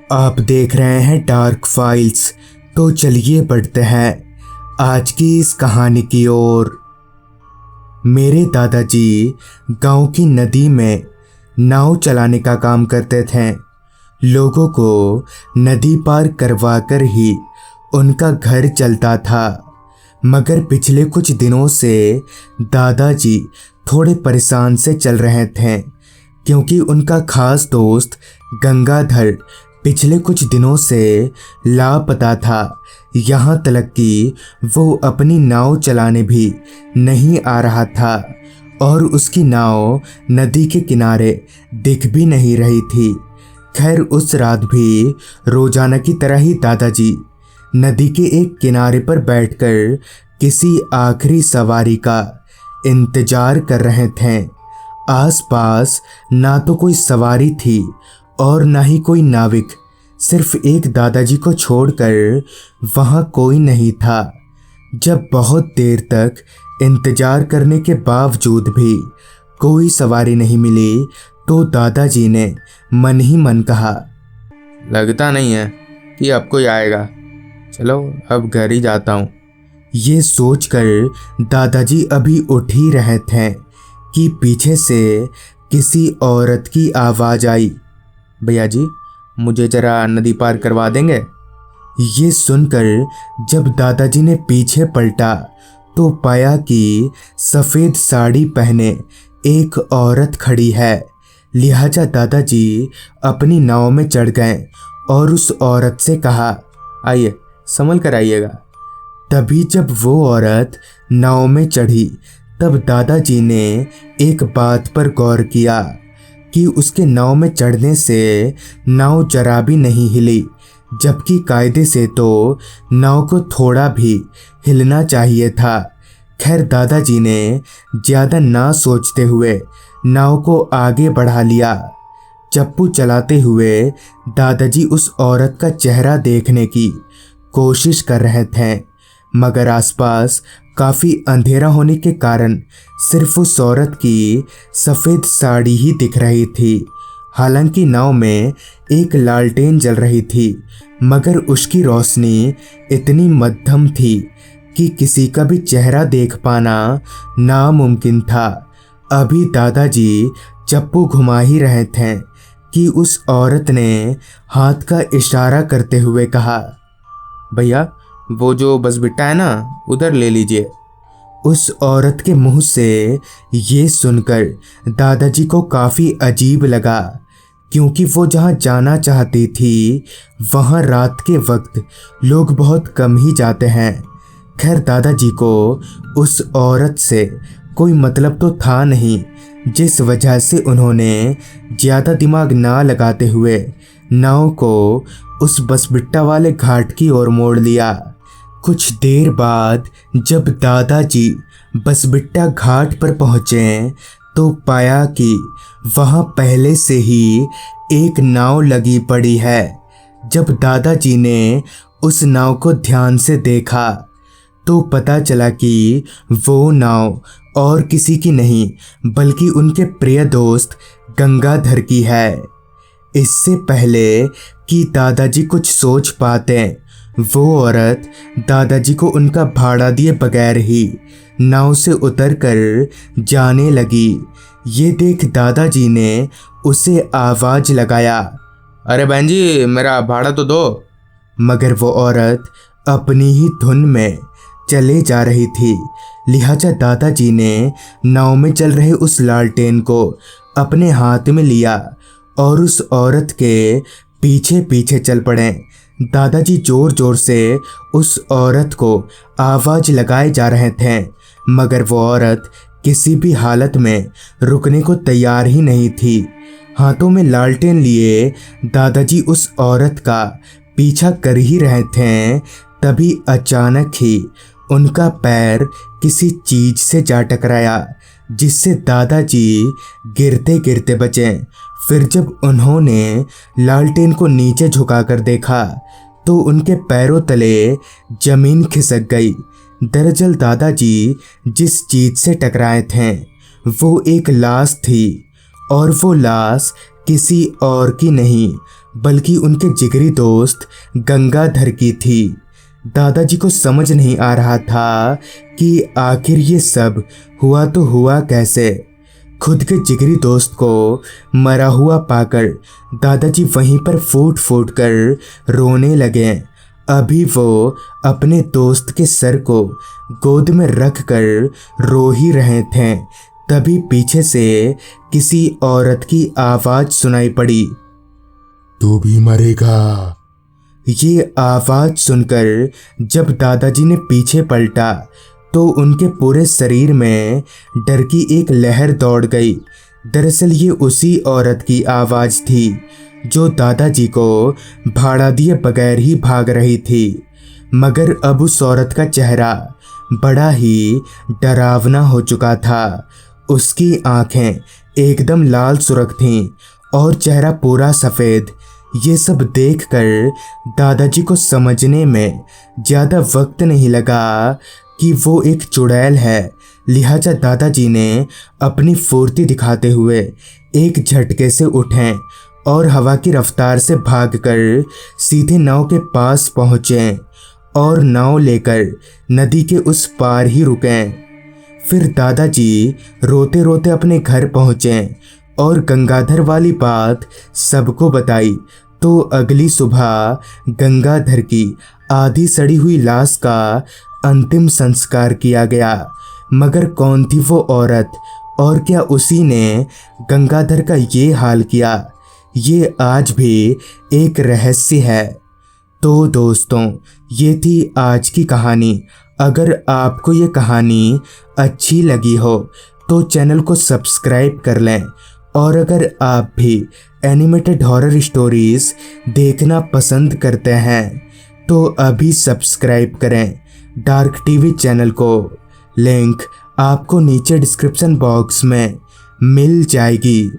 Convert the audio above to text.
आप देख रहे हैं डार्क फाइल्स। तो चलिए बढ़ते हैं आज की इस कहानी की ओर। मेरे दादाजी गांव की नदी में नाव चलाने का काम करते थे। लोगों को नदी पार करवाकर ही उनका घर चलता था। मगर पिछले कुछ दिनों से दादाजी थोड़े परेशान से चल रहे थे, क्योंकि उनका खास दोस्त गंगाधर पिछले कुछ दिनों से लापता था। यहाँ तक कि वो अपनी नाव चलाने भी नहीं आ रहा था और उसकी नाव नदी के किनारे दिख भी नहीं रही थी। खैर, उस रात भी रोजाना की तरह ही दादाजी नदी के एक किनारे पर बैठकर किसी आखिरी सवारी का इंतजार कर रहे थे। आसपास ना तो कोई सवारी थी और ना ही कोई नाविक। सिर्फ एक दादाजी को छोड़कर वहाँ कोई नहीं था। जब बहुत देर तक इंतजार करने के बावजूद भी कोई सवारी नहीं मिली, तो दादाजी ने मन ही मन कहा, लगता नहीं है कि अब कोई आएगा। चलो अब घर ही जाता हूँ। ये सोचकर दादाजी अभी उठ ही रहे थे कि पीछे से किसी औरत की आवाज़ आई। भैया जी, मुझे जरा नदी पार करवा देंगे? ये सुनकर जब दादाजी ने पीछे पलटा तो पाया कि सफ़ेद साड़ी पहने एक औरत खड़ी है। लिहाजा दादाजी अपनी नाव में चढ़ गए और उस औरत से कहा, आइए, संभल कर आइएगा। तभी जब वो औरत नाव में चढ़ी, तब दादाजी ने एक बात पर गौर किया कि उसके नाव में चढ़ने से नाव जरा भी नहीं हिली, जबकि कायदे से तो नाव को थोड़ा भी हिलना चाहिए था। खैर, दादाजी ने ज़्यादा ना सोचते हुए नाव को आगे बढ़ा लिया। चप्पू चलाते हुए दादाजी उस औरत का चेहरा देखने की कोशिश कर रहे थे, मगर आसपास काफ़ी अंधेरा होने के कारण सिर्फ उस औरत की सफ़ेद साड़ी ही दिख रही थी। हालांकि नाव में एक लालटेन जल रही थी, मगर उसकी रोशनी इतनी मध्यम थी कि किसी का भी चेहरा देख पाना नामुमकिन था। अभी दादाजी चप्पू घुमा ही रहे थे कि उस औरत ने हाथ का इशारा करते हुए कहा, भैया, वो जो बस बिट्टा है ना, उधर ले लीजिए। उस औरत के मुंह से ये सुनकर दादाजी को काफ़ी अजीब लगा, क्योंकि वो जहाँ जाना चाहती थी वहाँ रात के वक्त लोग बहुत कम ही जाते हैं। खैर, दादाजी को उस औरत से कोई मतलब तो था नहीं, जिस वजह से उन्होंने ज़्यादा दिमाग ना लगाते हुए नाव को उस बसबिट्टा वाले घाट की ओर मोड़ लिया। कुछ देर बाद जब दादाजी बसबिट्टा घाट पर पहुँचे तो पाया कि वहाँ पहले से ही एक नाव लगी पड़ी है। जब दादाजी ने उस नाव को ध्यान से देखा तो पता चला कि वो नाव और किसी की नहीं बल्कि उनके प्रिय दोस्त गंगाधर की है। इससे पहले कि दादाजी कुछ सोच पाते, वो औरत दादाजी को उनका भाड़ा दिए बगैर ही नाव से उतरकर जाने लगी। ये देख दादाजी ने उसे आवाज़ लगाया, अरे बहन जी, मेरा भाड़ा तो दो। मगर वो औरत अपनी ही धुन में चले जा रही थी। लिहाजा दादाजी ने नाव में चल रहे उस लालटेन को अपने हाथ में लिया और उस औरत के पीछे पीछे चल पड़े। दादाजी जोर जोर से उस औरत को आवाज़ लगाए जा रहे थे, मगर वो औरत किसी भी हालत में रुकने को तैयार ही नहीं थी। हाथों में लालटेन लिए दादाजी उस औरत का पीछा कर ही रहे थे, तभी अचानक ही उनका पैर किसी चीज से जा टकराया, जिससे दादाजी गिरते गिरते बचे। फिर जब उन्होंने लालटेन को नीचे झुकाकर देखा तो उनके पैरों तले जमीन खिसक गई। दरअसल दादाजी जिस चीज से टकराए थे वो एक लाश थी, और वो लाश किसी और की नहीं बल्कि उनके जिगरी दोस्त गंगाधर की थी। दादाजी को समझ नहीं आ रहा था कि आखिर ये सब हुआ तो हुआ कैसे। खुद के जिगरी दोस्त को मरा हुआ पाकर दादाजी वहीं पर फूट फूट कर रोने लगे। अभी वो अपने दोस्त के सर को गोद में रख कर रो ही रहे थे, तभी पीछे से किसी औरत की आवाज़ सुनाई पड़ी। तू भी मरेगा। ये आवाज़ सुनकर जब दादाजी ने पीछे पलटा तो उनके पूरे शरीर में डर की एक लहर दौड़ गई। दरअसल ये उसी औरत की आवाज़ थी जो दादाजी को भाड़ा दिए बगैर ही भाग रही थी। मगर अब उस औरत का चेहरा बड़ा ही डरावना हो चुका था। उसकी आंखें एकदम लाल सुर्ख थीं और चेहरा पूरा सफ़ेद। ये सब देखकर दादाजी को समझने में ज़्यादा वक्त नहीं लगा कि वो एक चुड़ैल है। लिहाजा दादाजी ने अपनी फुर्ती दिखाते हुए एक झटके से उठे और हवा की रफ्तार से भागकर सीधे नाव के पास पहुँचे और नाव लेकर नदी के उस पार ही रुके। फिर दादाजी रोते रोते अपने घर पहुँचे और गंगाधर वाली बात सबको बताई। तो अगली सुबह गंगाधर की आधी सड़ी हुई लाश का अंतिम संस्कार किया गया। मगर कौन थी वो औरत और क्या उसी ने गंगाधर का ये हाल किया, ये आज भी एक रहस्य है। तो दोस्तों, ये थी आज की कहानी। अगर आपको ये कहानी अच्छी लगी हो तो चैनल को सब्सक्राइब कर लें, और अगर आप भी एनिमेटेड हॉरर स्टोरीज़ देखना पसंद करते हैं तो अभी सब्सक्राइब करें डार्क टीवी चैनल को। लिंक आपको नीचे डिस्क्रिप्शन बॉक्स में मिल जाएगी।